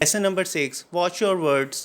Lesson number 6, watch your words.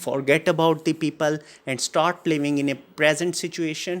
forget about the people and start living in a present situation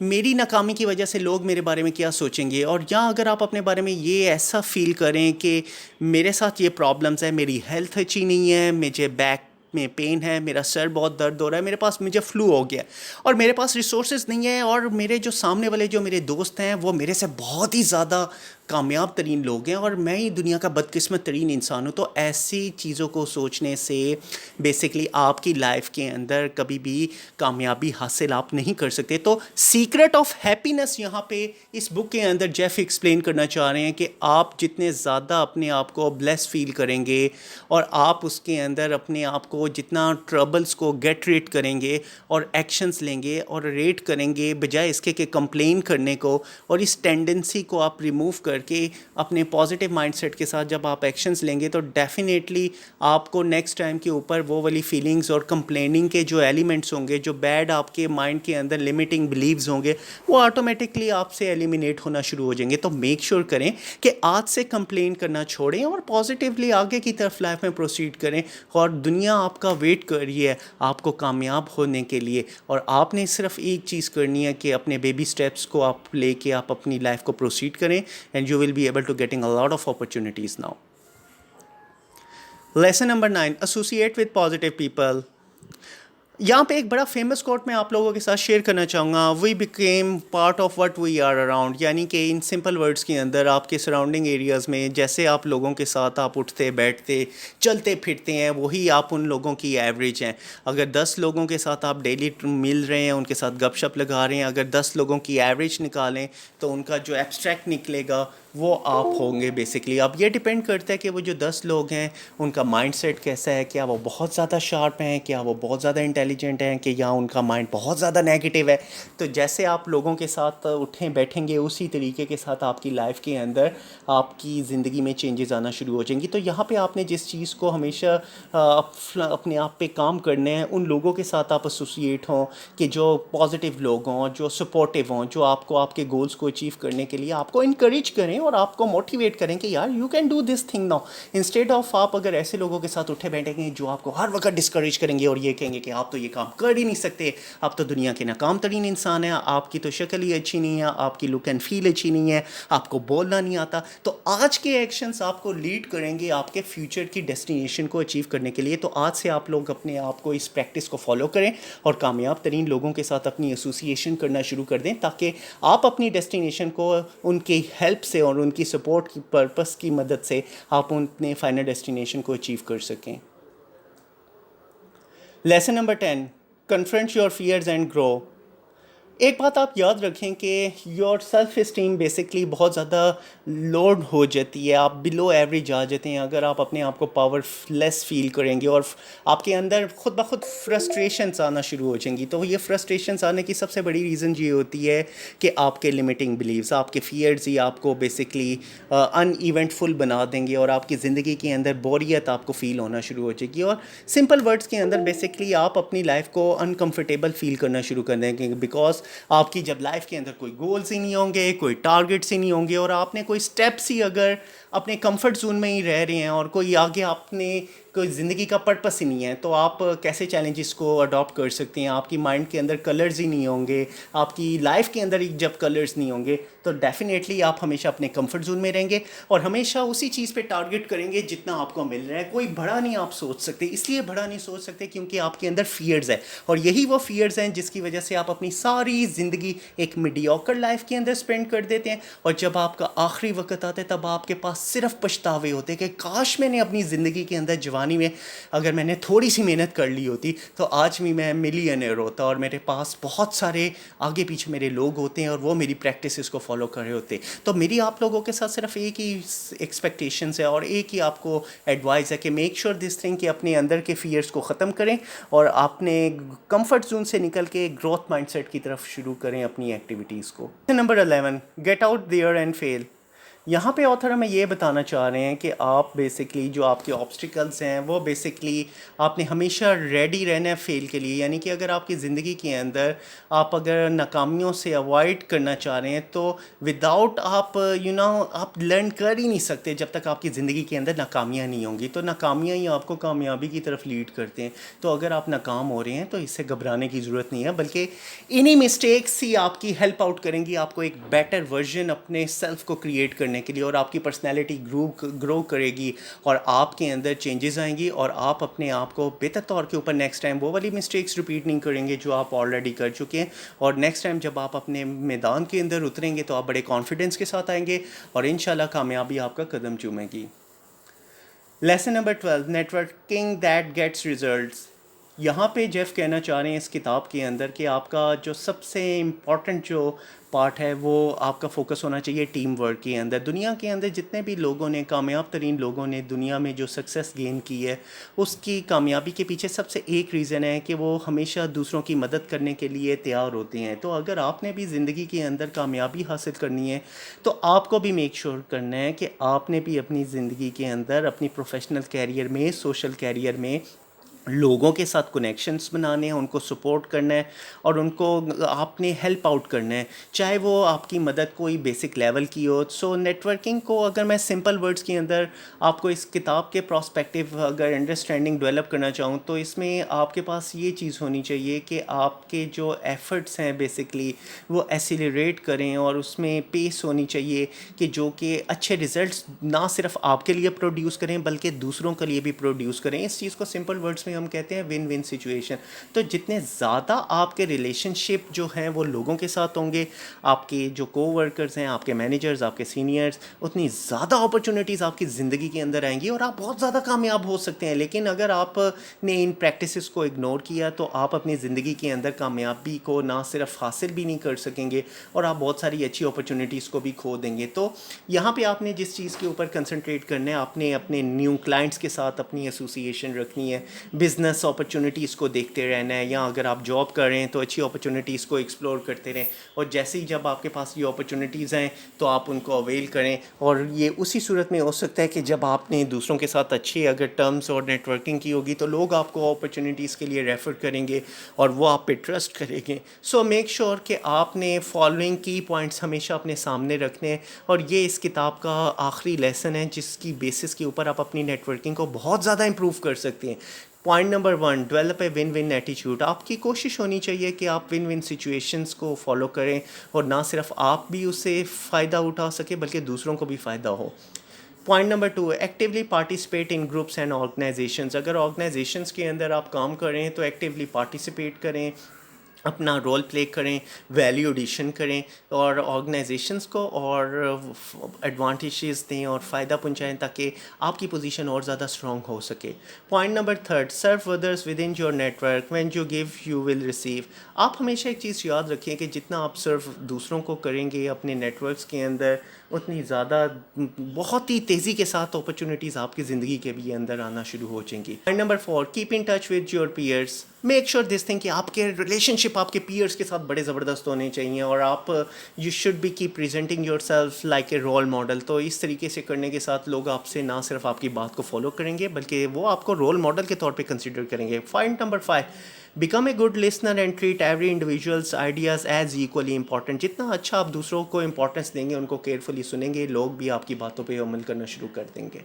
میری ناکامی کی وجہ سے لوگ میرے بارے میں کیا سوچیں گے، اور یا اگر آپ اپنے بارے میں یہ ایسا فیل کریں کہ میرے ساتھ یہ پرابلمز ہے، میری ہیلتھ اچھی نہیں ہے، مجھے بیک میں پین ہے، میرا سر بہت درد ہو رہا ہے، مجھے فلو ہو گیا اور میرے پاس ریسورسز نہیں ہیں، اور میرے جو سامنے والے جو میرے دوست ہیں وہ میرے سے بہت ہی زیادہ کامیاب ترین لوگ ہیں اور میں ہی دنیا کا بدقسمت ترین انسان ہوں، تو ایسی چیزوں کو سوچنے سے بیسکلی آپ کی لائف کے اندر کبھی بھی کامیابی حاصل آپ نہیں کر سکتے۔ تو سیکرٹ آف ہیپینس یہاں پہ اس بک کے اندر جیف ایکسپلین کرنا چاہ رہے ہیں کہ آپ جتنے زیادہ اپنے آپ کو بلیس فیل کریں گے اور آپ اس کے اندر اپنے آپ کو جتنا ٹربلز کو گیٹ ریٹ کریں گے اور ایکشنز لیں گے اور ریٹ کریں گے بجائے اس کے کہ کمپلین کرنے کو، اور اس ٹینڈنسی کو آپ ریموو کر کے اپنے پازیٹیو مائنڈ سیٹ کے ساتھ جب آپ ایکشنز لیں گے تو ڈیفینیٹلی آپ کو نیکسٹ ٹائم کے اوپر وہ والی فیلنگز اور کمپلیننگ کے جو ایلیمنٹس ہوں گے، جو بیڈ آپ کے مائنڈ کے اندر لمیٹنگ بلیوز ہوں گے، وہ آٹومیٹکلی آپ سے ایلیمینیٹ ہونا شروع ہو جائیں گے۔ تو میک شیور کریں کہ آج سے کمپلین کرنا چھوڑیں اور پازیٹیولی آگے کی طرف لائف میں پروسیڈ کریں، اور دنیا آپ کا ویٹ کر رہی ہے آپ کو کامیاب ہونے کے لیے، اور آپ نے صرف ایک چیز کرنی ہے کہ اپنے بیبی سٹیپس کو آپ لے کے آپ اپنی لائف کو پروسیڈ کریں، and you will be able to getting a lot of opportunities now. Lesson number 9، associate with positive people. یہاں پہ ایک بڑا فیمس کوٹ میں آپ لوگوں کے ساتھ شیئر کرنا چاہوں گا، we became part of what we are around, یعنی کہ ان سمپل ورڈس کے اندر آپ کے سراؤنڈنگ ایریاز میں جیسے آپ لوگوں کے ساتھ آپ اٹھتے بیٹھتے چلتے پھرتے ہیں، وہی آپ ان لوگوں کی ایوریج ہیں۔ اگر 10 لوگوں کے ساتھ آپ ڈیلی مل رہے ہیں، ان کے ساتھ گپ شپ لگا رہے ہیں، اگر 10 لوگوں کی ایوریج نکالیں تو ان کا جو ایبسٹریکٹ نکلے گا وہ آپ ہوں گے بیسکلی۔ اب یہ ڈیپینڈ کرتا ہے کہ وہ جو 10 لوگ ہیں ان کا مائنڈ سیٹ کیسا ہے، کیا وہ بہت زیادہ شارپ ہیں، کیا وہ بہت زیادہ انٹیلیجنٹ ہیں، کہ یا ان کا مائنڈ بہت زیادہ نیگیٹو ہے۔ تو جیسے آپ لوگوں کے ساتھ اٹھیں بیٹھیں گے اسی طریقے کے ساتھ آپ کی لائف کے اندر آپ کی زندگی میں چینجز آنا شروع ہو جائیں گی۔ تو یہاں پہ آپ نے جس چیز کو ہمیشہ اپنے آپ پہ کام کرنے ہیں، ان لوگوں کے ساتھ آپ ایسوسیٹ ہوں کہ جو پازیٹیو لوگ ہوں، جو سپورٹیو ہوں، جو آپ کو آپ کے گولز کو اچیو کرنے کے لیے آپ کو انکریج کریں اور آپ کو موٹیویٹ کریں کہ یار you can do this thing now, instead of آپ اگر ایسے لوگوں کے ساتھ اٹھے بیٹھیں گے جو آپ کو ہر وقت ڈسکریج کریں گے اور یہ کہیں گے کہ آپ تو یہ کام کر ہی نہیں سکتے، آپ تو دنیا کے ناکام ترین انسان ہیں، آپ کی تو شکل ہی اچھی نہیں ہے، آپ کی لک اینڈ فیل اچھی نہیں ہے، آپ کو بولنا نہیں آتا، تو آج کے ایکشنز آپ کو لیڈ کریں گے آپ کے فیوچر کی ڈیسٹینیشن کو اچیو کرنے کے لیے۔ تو آج سے آپ لوگ اپنے آپ کو اس پریکٹس کو فالو کریں اور کامیاب ترین لوگوں کے ساتھ اپنی ایسوسیشن کرنا شروع کر دیں، تاکہ آپ اپنی ڈیسٹینیشن کو ان کی ہیلپ سے اور ان کی سپورٹ کی پرپس کی مدد سے آپ اپنے فائنل ڈیسٹینیشن کو اچیو کر سکیں۔ Lesson number 10، confront your fears and grow. ایک بات آپ یاد رکھیں کہ یور سیلف اسٹیم بیسکلی بہت زیادہ لوڈ ہو جاتی ہے، آپ بلو ایوریج آ جاتے ہیں اگر آپ اپنے آپ کو پاور لیس فیل کریں گے، اور آپ کے اندر خود بخود فرسٹریشنس آنا شروع ہو جائیں گی۔ تو یہ فرسٹریشنس آنے کی سب سے بڑی ریزن یہ ہوتی ہے کہ آپ کے لمیٹنگ بلیوز، آپ کے فیئرز ہی آپ کو بیسکلی ان ایونٹ فل بنا دیں گے، اور آپ کی زندگی کے اندر بوریت آپ کو فیل ہونا شروع ہو جائے گی، اور سمپل ورڈس کے اندر بیسکلی آپ اپنی لائف کو انکمفرٹیبل فیل کرنا شروع کر دیں گے، بیکاز آپ کی جب لائف کے اندر کوئی گولز ہی نہیں ہوں گے، کوئی ٹارگٹس ہی نہیں ہوں گے، اور آپ نے کوئی سٹیپس ہی اگر اپنے کمفرٹ زون میں ہی رہ رہے ہیں اور کوئی آگے آپ نے کوئی زندگی کا پرپس ہی نہیں ہے، تو آپ کیسے چیلنجز کو اڈاپٹ کر سکتے ہیں؟ آپ کی مائنڈ کے اندر کلرز ہی نہیں ہوں گے، آپ کی لائف کے اندر جب کلرز نہیں ہوں گے تو ڈیفینیٹلی آپ ہمیشہ اپنے کمفرٹ زون میں رہیں گے اور ہمیشہ اسی چیز پہ ٹارگٹ کریں گے جتنا آپ کو مل رہا ہے۔ کوئی بڑا نہیں آپ سوچ سکتے، اس لیے بڑا نہیں سوچ سکتے کیونکہ آپ کے اندر فیئرز ہے، اور یہی وہ فیئرز ہیں جس کی وجہ سے آپ اپنی ساری زندگی ایک میڈیوکر لائف کے اندر سپینڈ کر دیتے ہیں، اور جب آپ کا آخری وقت آتا ہے تب آپ کے پاس صرف پچھتاوے ہوتے ہیں کہ کاش میں نے اپنی زندگی کے اندر جوانی میں اگر میں نے تھوڑی سی محنت کر لی ہوتی تو آج بھی میں ملینئر ہوتا، اور میرے پاس بہت سارے آگے پیچھے میرے لوگ ہوتے ہیں اور وہ میری پریکٹسز کو فالو کر رہے ہوتے۔ تو میری آپ لوگوں کے ساتھ صرف ایک ہی ایکسپیکٹیشنز ہے اور ایک ہی آپ کو ایڈوائز ہے کہ میک شیور دس تھنگ کہ اپنے اندر کے فیئرز کو ختم کریں اور اپنے کمفرٹ زون سے نکل کے گروتھ مائنڈ سیٹ کی طرف شروع کریں اپنی ایکٹیویٹیز کو۔ Number 11، get out there and feel. یہاں پہ آتھر ہمیں یہ بتانا چاہ رہے ہیں کہ آپ بیسکلی جو آپ کے آبسٹیکلس ہیں وہ بیسکلی آپ نے ہمیشہ ریڈی رہنا ہے فیل کے لیے. یعنی کہ اگر آپ کی زندگی کے اندر آپ اگر ناکامیوں سے اوائڈ کرنا چاہ رہے ہیں تو وداؤٹ آپ آپ لرن کر ہی نہیں سکتے جب تک آپ کی زندگی کے اندر ناکامیاں نہیں ہوں گی. تو ناکامیاں ہی آپ کو کامیابی کی طرف لیڈ کرتے ہیں. تو اگر آپ ناکام ہو رہے ہیں تو اس سے گھبرانے کی ضرورت نہیں ہے, بلکہ انہی مسٹیکس ہی آپ کی ہیلپ آؤٹ کریں گی آپ کو ایک بیٹر ورژن اپنے سیلف کو کریٹ کرنے کے لیے, اور آپ کی پرسنالٹی گرو کرے گی اور آپ کے اندر چینجز آئیں گی, اور آپ اپنے آپ کو بہتر طور کے اوپر نیکسٹ ٹائم وہ والی مسٹیکس ریپیٹ نہیں کریں گے جو آپ آلریڈی کر چکے ہیں. اور نیکسٹ ٹائم جب آپ اپنے میدان کے اندر اتریں گے تو آپ بڑے کانفیڈنس کے ساتھ آئیں گے اور انشاءاللہ کامیابی آپ کا قدم چومے گی. Lesson number 12, networking that gets results. یہاں پہ جیف کہنا چاہ رہے ہیں اس کتاب کے اندر کہ آپ کا جو سب سے امپورٹنٹ جو پارٹ ہے وہ آپ کا فوکس ہونا چاہیے ٹیم ورک کے اندر. دنیا کے اندر جتنے بھی لوگوں نے, کامیاب ترین لوگوں نے دنیا میں جو سکسیس گین کی ہے, اس کی کامیابی کے پیچھے سب سے ایک ریزن ہے کہ وہ ہمیشہ دوسروں کی مدد کرنے کے لیے تیار ہوتے ہیں. تو اگر آپ نے بھی زندگی کے اندر کامیابی حاصل کرنی ہے تو آپ کو بھی میک شور کرنا ہے کہ آپ نے بھی اپنی زندگی کے اندر اپنی پروفیشنل کیریئر میں, سوشل کیریئر میں لوگوں کے ساتھ کنیکشنز بنانے ہیں, ان کو سپورٹ کرنا ہے اور ان کو آپ نے ہیلپ آؤٹ کرنا ہے, چاہے وہ آپ کی مدد کوئی بیسک لیول کی ہو. سو نیٹ ورکنگ کو اگر میں سمپل ورڈز کے اندر آپ کو اس کتاب کے پراسپیکٹیو اگر انڈرسٹینڈنگ ڈیولپ کرنا چاہوں تو اس میں آپ کے پاس یہ چیز ہونی چاہیے کہ آپ کے جو ایفرٹس ہیں بیسکلی وہ ایسیلریٹ کریں, اور اس میں پیس ہونی چاہیے کہ جو کہ اچھے ریزلٹس نہ صرف آپ کے لیے پروڈیوس کریں بلکہ دوسروں کے لیے بھی پروڈیوس کریں. اس چیز کو سمپل ورڈز میں ہم کہتے ہیں ون ون سچویشن. تو جتنے زیادہ آپ کے ریلیشن شپ جو ہیں وہ لوگوں کے ساتھ ہوں گے, آپ کے جو کو ورکرز ہیں, آپ کے مینیجرز, آپ کے سینئرز, اتنی زیادہ اپرچونیٹیز آپ کی زندگی کے اندر آئیں گی اور آپ بہت زیادہ کامیاب ہو سکتے ہیں. لیکن اگر آپ نے ان پریکٹسز کو اگنور کیا تو آپ اپنی زندگی کے اندر کامیابی کو نہ صرف حاصل بھی نہیں کر سکیں گے اور آپ بہت ساری اچھی اپرچونیٹیز کو بھی کھو دیں گے. تو یہاں پہ آپ نے جس چیز کے اوپر کنسنٹریٹ کرنا ہے, آپ نے اپنے نیو کلائنٹس کے ساتھ اپنی ایسوسیشن رکھنی ہے, بزنس اپرچونیٹیز کو دیکھتے رہنا ہے, یا اگر آپ جاب کر رہے ہیں تو اچھی اپرچونیٹیز کو ایکسپلور کرتے رہیں, اور جیسے ہی جب آپ کے پاس یہ اپرچونیٹیز ہیں تو آپ ان کو اویل کریں. اور یہ اسی صورت میں ہو سکتا ہے کہ جب آپ نے دوسروں کے ساتھ اچھے اگر ٹرمز اور نیٹ ورکنگ کی ہوگی تو لوگ آپ کو اپرچونیٹیز کے لیے ریفر کریں گے اور وہ آپ پہ ٹرسٹ کریں گے. سو میک شیور کہ آپ نے فالوئنگ کی پوائنٹس ہمیشہ اپنے سامنے رکھنے ہیں, اور یہ اس کتاب کا آخری لیسن ہے جس کی بیسس کے اوپر آپ اپنی نیٹ ورکنگ کو بہت زیادہ امپروو کر سکتے ہیں. Point number 1, develop a win win ایٹیچیوڈ. آپ کی کوشش ہونی چاہیے کہ آپ ون ون سچویشنس کو فالو کریں اور نہ صرف آپ بھی اس سے فائدہ اٹھا سکیں بلکہ دوسروں کو بھی فائدہ ہو. Point number 2, actively participate in groups and organisations. اگر آرگنائزیشنس کے اندر آپ کام کر رہے ہیں تو ایکٹیولی پارٹیسپیٹ کریں, اپنا رول پلے کریں, ویلیو ایڈیشن کریں اور آرگنائزیشنس کو اور ایڈوانٹیجز دیں اور فائدہ پہنچائیں تاکہ آپ کی پوزیشن اور زیادہ اسٹرانگ ہو سکے. Point number 3, serve others within your network, when you give you will receive. آپ ہمیشہ ایک چیز یاد رکھیں کہ جتنا آپ سرو دوسروں کو کریں گے اپنے نیٹ ورکس کے اندر, اتنی زیادہ بہت ہی تیزی کے ساتھ اپرچونیٹیز آپ کی زندگی کے بھی اندر آنا شروع ہو جائیں گی. Point number 4, keep in touch with your peers. Make sure this thing کہ آپ کے ریلیشن شپ آپ کے پیئرس کے ساتھ بڑے زبردست ہونے چاہیے, اور آپ you should be keep presenting yourself like a role model. تو اس طریقے سے کرنے کے ساتھ لوگ آپ سے نہ صرف آپ کی بات کو فالو کریں گے بلکہ وہ آپ کو رول ماڈل کے طور پہ کنسیڈر کریں گے. Point number 5, become a good listener and treat every individuals ideas as equally important. جتنا اچھا آپ دوسروں کو امپورٹنس دیں گے, ان کو کیئرفلی سنیں گے, لوگ بھی آپ کی باتوں پہ عمل کرنا شروع کر دیں گے.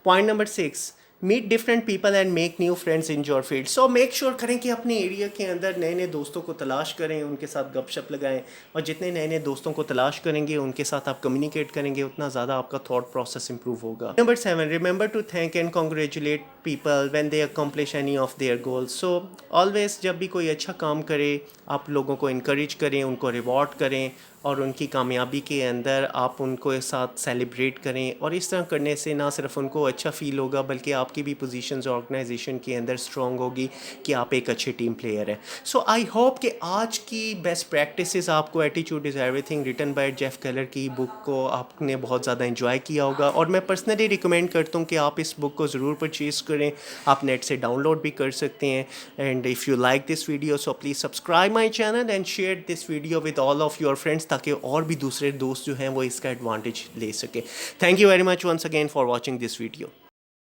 Point number 6, meet different people and make new friends in your field. So make sure کریں کہ اپنے ایریا کے اندر نئے نئے دوستوں کو تلاش کریں, ان کے ساتھ گپ شپ لگائیں, اور جتنے نئے نئے دوستوں کو تلاش کریں گے ان کے ساتھ آپ کمیونیکیٹ کریں گے اتنا زیادہ آپ کا تھاٹ پروسیس امپروو ہوگا. Number 7, remember to thank and congratulate people when they accomplish any of their goals. So always جب بھی کوئی اچھا کام کرے آپ لوگوں کو انکریج کریں, ان کو ریوارڈ کریں, اور ان کی کامیابی کے اندر آپ ان کو ساتھ سیلیبریٹ کریں. اور اس طرح کرنے سے نہ صرف ان کو اچھا فیل ہوگا بلکہ آپ آپ کی بھی پوزیشنز آرگنائزیشن کے اندر اسٹرانگ ہوگی کہ آپ ایک اچھے ٹیم پلیئر ہیں. سو آئی ہوپ کہ آج کی بیسٹ پریکٹسز آپ کو attitude is every thing written by Jeff Keller کی بک کو آپ نے بہت زیادہ انجوائے کیا ہوگا, اور میں پرسنلی ریکمینڈ کرتا ہوں کہ آپ اس بک کو ضرور پرچیز کریں. آپ نیٹ سے ڈاؤن لوڈ بھی کر سکتے ہیں. And if you like this video so please subscribe my channel and share this video with all of your friends, تاکہ اور بھی دوسرے دوست جو ہیں وہ اس کا ایڈوانٹیج لے سکیں. Thank you very much once again for watching this video.